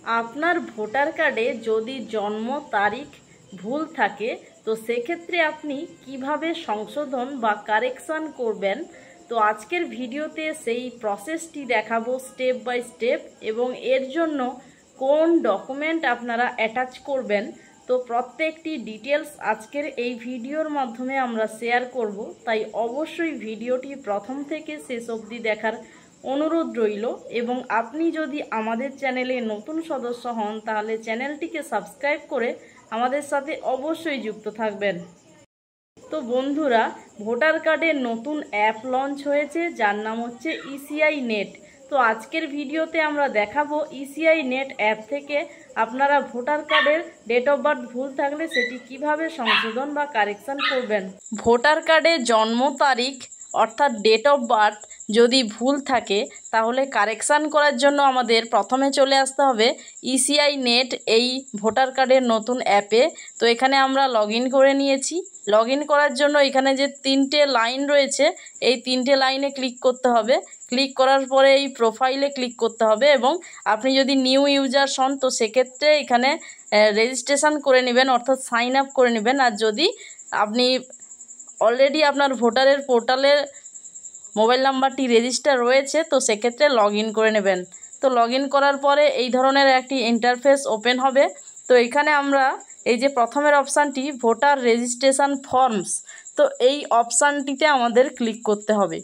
আপনার ভোটার কার্ডে যদি জন্ম তারিখ ভুল থাকে তো সেক্ষেত্রে আপনি কিভাবে সংশোধন বা কারেকশন করবেন। তো আজকের ভিডিওতে সেই প্রসেসটি দেখাবো স্টেপ বাই স্টেপ, এবং এর জন্য কোন ডকুমেন্ট আপনারা অ্যাটাচ করবেন তো প্রত্যেকটি ডিটেলস আজকের এই ভিডিওর মাধ্যমে আমরা শেয়ার করব। তাই অবশ্যই ভিডিওটি প্রথম থেকে শেষ অবধি দেখার অনুরোধ রইল, এবং আপনি যদি আমাদের চ্যানেলে নতুন সদস্য হন তাহলে চ্যানেলটিকে সাবস্ক্রাইব করে আমাদের সাথে অবশ্যই যুক্ত থাকবেন। তো বন্ধুরা, ভোটার কার্ডের নতুন অ্যাপ লঞ্চ হয়েছে যার নাম হচ্ছে ইসিআই নেট। তো আজকের ভিডিওতে আমরা দেখাবো ইসিআই নেট অ্যাপ থেকে আপনারা ভোটার কার্ডের ডেট অফ বার্থ ভুল থাকলে সেটি কিভাবে সংশোধন বা কারেকশন করবেন। ভোটার কার্ডের জন্ম তারিখ অর্থাৎ ডেট অফ বার্থ যদি ভুল থাকে তাহলে কারেকশান করার জন্য আমাদের প্রথমে চলে আসতে হবে ইসিআই নেট এই ভোটার কার্ডের নতুন অ্যাপে। তো এখানে আমরা লগ ইন করে নিয়েছি। লগ ইন করার জন্য এখানে যে তিনটে লাইন রয়েছে এই তিনটে লাইনে ক্লিক করতে হবে। ক্লিক করার পরে এই প্রোফাইলে ক্লিক করতে হবে, এবং আপনি যদি নিউ ইউজার হন তো সেক্ষেত্রে এখানে রেজিস্ট্রেশন করে নেবেন, অর্থাৎ সাইন আপ করে নেবেন। আর যদি আপনি অলরেডি আপনার ভোটারের পোর্টালে মোবাইল নাম্বারটি রেজিস্টার রয়েছে তো সেক্ষেত্রে লগ ইন করে নেবেন। তো লগ ইন করার পরে এই ধরনের একটি ইন্টারফেস ওপেন হবে। তো এখানে আমরা এই যে প্রথমের অপশানটি ভোটার রেজিস্ট্রেশন ফর্মস, তো এই অপশানটিতে আমাদের ক্লিক করতে হবে।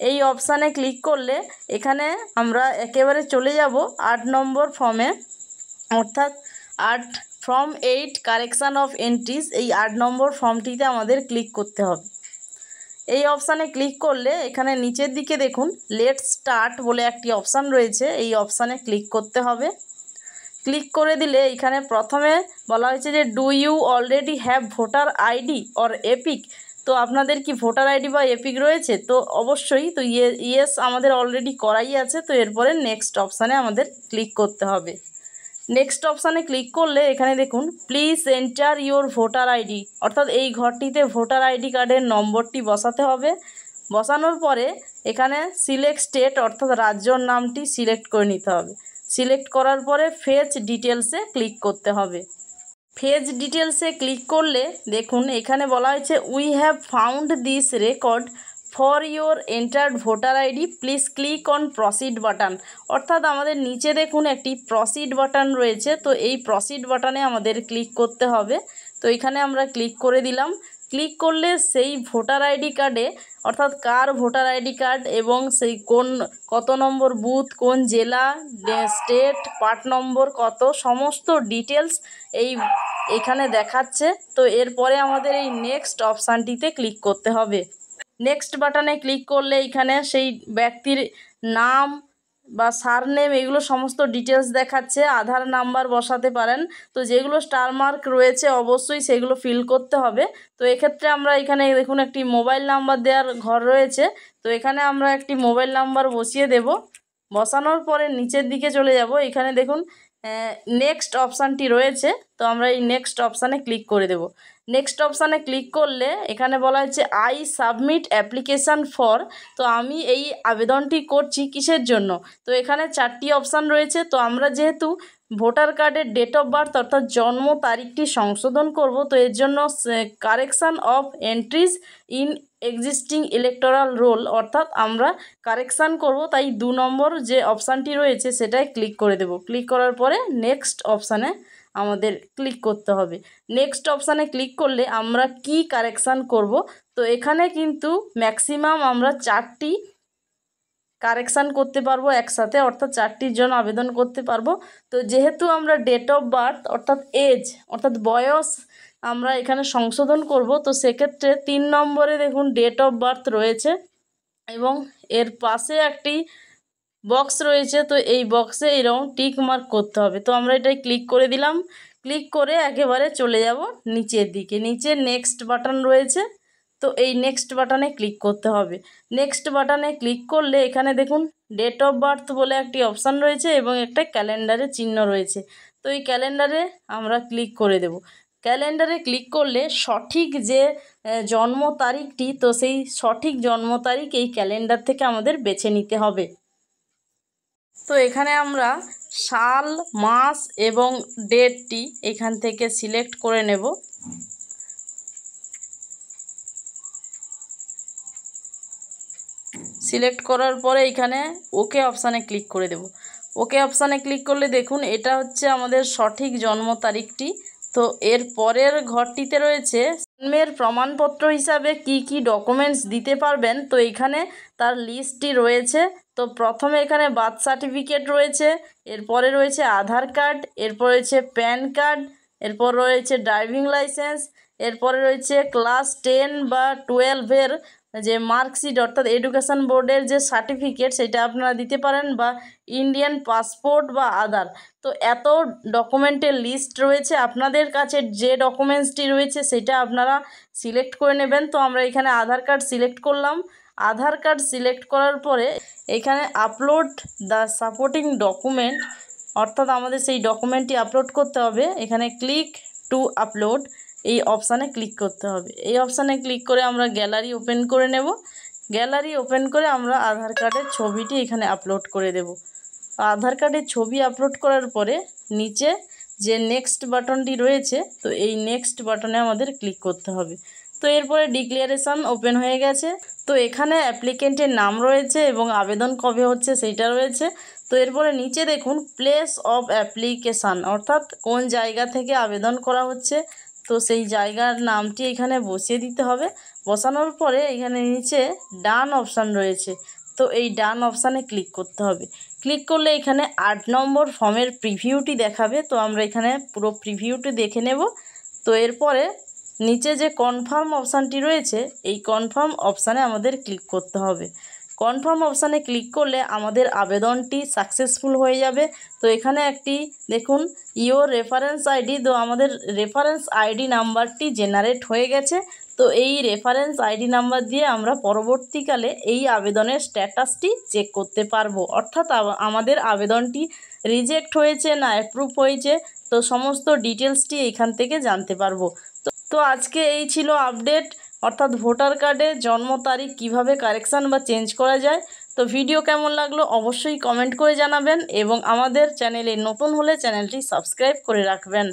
এই অপশানে ক্লিক করলে এখানে আমরা একেবারে চলে যাব 8 নম্বর ফর্মে, অর্থাৎ 8 ফর্ম 8 কারেকশান অফ এন্ট্রিজ, এই 8 নম্বর ফর্মটিতে আমাদের ক্লিক করতে হবে। এই অপশানে ক্লিক করলে এখানে নিচের দিকে দেখুন লেটস স্টার্ট বলে একটি অপশান রয়েছে, এই অপশানে ক্লিক করতে হবে। ক্লিক করে দিলে এখানে প্রথমে বলা হয়েছে যে do you already have voter ID or EPIC. তো আপনাদের কি ভোটার আইডি বা এপিক রয়েছে? তো অবশ্যই, তো ইয়েস আমাদের অলরেডি করাই আছে। তো এরপরে নেক্সট অপশানে আমাদের ক্লিক করতে হবে। নেক্সট অপশানে ক্লিক করলে এখানে দেখুন please enter your voter ID, অর্থাৎ এই ঘরটিতে ভোটার আইডি কার্ডের নম্বরটি বসাতে হবে। বসানোর পরে এখানে সিলেক্ট স্টেট অর্থাৎ রাজ্যর নামটি সিলেক্ট করে নিতে হবে। সিলেক্ট করার পরে ফেচ ডিটেলসে ক্লিক করতে হবে। ফেচ ডিটেলসে ক্লিক করলে দেখুন এখানে বলা হয়েছে we have found this record for your entered voter ID, please click on proceed button. অর্থাৎ আমাদের নিচে দেখুন একটি প্রসিড বাটন রয়েছে, তো এই প্রসিড বাটনে আমাদের ক্লিক করতে হবে। তো এখানে আমরা ক্লিক করে দিলাম। ক্লিক করলে সেই ভোটার আইডি কার্ডে অর্থাৎ কার ভোটার আইডি কার্ড এবং সেই কত নম্বর বুথ, কোন জেলা, স্টেট, পার্ট নম্বর কত, সমস্ত ডিটেলস এখানে দেখাচ্ছে। তো এরপরে আমাদের এই নেক্সট অপশানটিতে ক্লিক করতে হবে। নেক্সট বাটনে ক্লিক করলে এখানে সেই ব্যক্তির নাম বা সারনেম এগুলো সমস্ত ডিটেলস দেখাচ্ছে। আধার নাম্বার বসাতে পারেন। তো যেগুলো স্টার মার্ক রয়েছে অবশ্যই সেগুলো ফিল করতে হবে। তো এক্ষেত্রে আমরা এখানে দেখুন একটি মোবাইল নাম্বার দেওয়ার ঘর রয়েছে, তো এখানে আমরা একটি মোবাইল নাম্বার বসিয়ে দেব। বসানোর পরে নিচের দিকে চলে যাব, এখানে দেখুন নেক্সট অপশানটি রয়েছে, তো আমরা এই নেক্সট অপশানে ক্লিক করে দেব। নেক্সট অপশানে ক্লিক করলে এখানে বলা হচ্ছে আই সাবমিট অ্যাপ্লিকেশান ফর, তো আমি এই আবেদনটি করছি কিসের জন্য। তো এখানে 4টি অপশান রয়েছে। তো আমরা যেহেতু ভোটার কার্ডের ডেট অফ বার্থ অর্থাৎ জন্ম তারিখটি সংশোধন করব, তো এর জন্য correction of entries in existing electoral role, অর্থাৎ আমরা কারেকশান করব, তাই 2 নম্বর যে অপশানটি রয়েছে সেটাই ক্লিক করে দেব। ক্লিক করার পরে নেক্সট অপশানে আমাদের ক্লিক করতে হবে। নেক্সট অপশানে ক্লিক করলে আমরা কি কারেকশান করব, তো এখানে কিন্তু ম্যাক্সিমাম আমরা 4টি কারেকশান করতে পারবো একসাথে, অর্থাৎ 4টির জন্য আবেদন করতে পারবো। তো যেহেতু আমরা ডেট অফ বার্থ অর্থাৎ এজ অর্থাৎ বয়স আমরা এখানে সংশোধন করব, তো সেক্ষেত্রে 3 নম্বরে দেখুন ডেট অফ বার্থ রয়েছে এবং এর পাশে একটি বক্স রয়েছে। তো এই বক্সে এরকম টিক মার্ক করতে হবে। তো আমরা এটাই ক্লিক করে দিলাম। ক্লিক করে একেবারে চলে যাব নিচের দিকে। নিচে নেক্সট বাটন রয়েছে, তো এই নেক্সট বাটনে ক্লিক করতে হবে। নেক্সট বাটনে ক্লিক করলে এখানে দেখুন ডেট অফ বার্থ বলে একটি অপশান রয়েছে এবং একটা ক্যালেন্ডারের চিহ্ন রয়েছে। তো এই ক্যালেন্ডারে আমরা ক্লিক করে দেব। ক্যালেন্ডারে ক্লিক করলে সঠিক যে জন্ম তারিখটি, তো সেই সঠিক জন্ম তারিখ এই ক্যালেন্ডার থেকে আমাদের বেছে নিতে হবে। তো এখানে আমরা সাল, মাস এবং ডেটটি এখান থেকে সিলেক্ট করে নেব। সিলেক্ট করার পরে এখানে ওকে অপশানে ক্লিক করে দেব। ওকে অপশানে ক্লিক করলে দেখুন এটা হচ্ছে আমাদের সঠিক জন্ম তারিখটি। তো এর পরের ঘরটিতে রয়েছে জন্মের প্রমাণপত্র হিসাবে কি কি ডকুমেন্টস দিতে পারবেন। তো এখানে তার লিস্টটি রয়েছে। তো প্রথমে এখানে বার্থ সার্টিফিকেট রয়েছে, এরপরে রয়েছে আধার কার্ড, এরপর রয়েছে প্যান কার্ড, এরপর রয়েছে ড্রাইভিং লাইসেন্স, এরপরে রয়েছে ক্লাস 10 বা 12-এর যে মার্কশিট অর্থাৎ এডুকেশন বোর্ডের যে সার্টিফিকেট সেটা আপনারা দিতে পারেন, বা ইন্ডিয়ান পাসপোর্ট বা আধার। তো এত ডকুমেন্টের লিস্ট রয়েছে, আপনাদের কাছে যে ডকুমেন্টসটি রয়েছে সেটা আপনারা সিলেক্ট করে নেবেন। তো আমরা এখানে আধার কার্ড সিলেক্ট করলাম। আধার কার্ড সিলেক্ট করার পরে এখানে আপলোড দ্য সাপোর্টিং ডকুমেন্ট অর্থাৎ আমাদের সেই ডকুমেন্টটি আপলোড করতে হবে। এখানে ক্লিক টু আপলোড এই অপশানে ক্লিক করতে হবে। এই অপশানে ক্লিক করে আমরা গ্যালারি ওপেন করে নেব। গ্যালারি ওপেন করে আমরা আধার কার্ডের ছবিটি এখানে আপলোড করে দেব। আধার কার্ডের ছবি আপলোড করার পরে নিচে যে নেক্সট বাটনটি রয়েছে, তো এই নেক্সট বাটনে আমাদের ক্লিক করতে হবে। তো এরপরে ডিক্লারেশন ওপেন হয়ে গেছে। তো এখানে অ্যাপ্লিকেন্টের নাম রয়েছে এবং আবেদন কবে হচ্ছে সেইটা রয়েছে। তো এরপরে নিচে দেখুন প্লেস অফ অ্যাপ্লিকেশান অর্থাৎ কোন জায়গা থেকে আবেদন করা হচ্ছে, তো সেই জায়গার নামটি এখানে বসিয়ে দিতে হবে। বসানোর পরে এখানে নিচে ডান অপশান রয়েছে, তো এই ডান অপশানে ক্লিক করতে হবে। ক্লিক করলে এখানে 8 নম্বর ফর্মের প্রিভিউটি দেখাবে। তো আমরা এখানে পুরো প্রিভিউটি দেখে নেব। তো এরপরে নিচে যে কনফার্ম অপশানটি রয়েছে এই কনফার্ম অপশানে আমাদের ক্লিক করতে হবে। কনফার্ম অপশানে ক্লিক করলে আমাদের আবেদনটি সাকসেসফুল হয়ে যাবে। তো এখানে একটি দেখুন ইওর রেফারেন্স আইডি, তো আমাদের রেফারেন্স আইডি নাম্বারটি জেনারেট হয়ে গেছে। তো এই রেফারেন্স আইডি নাম্বার দিয়ে আমরা পরবর্তীকালে এই আবেদনের স্ট্যাটাসটি চেক করতে পারবো, অর্থাৎ আমাদের আবেদনটি রিজেক্ট হয়েছে না অ্যাপ্রুভ হয়েছে, তো সমস্ত ডিটেলসটি এখান থেকে জানতে পারবো। তো আজকে এই ছিল আপডেট, অর্থাৎ ভোটার কার্ডে জন্ম তারিখ কীভাবে কারেকশান বা চেঞ্জ করা যায়। তো ভিডিও কেমন লাগলো অবশ্যই কমেন্ট করে জানাবেন এবং আমাদের চ্যানেলে নতুন হলে চ্যানেলটি সাবস্ক্রাইব করে রাখবেন।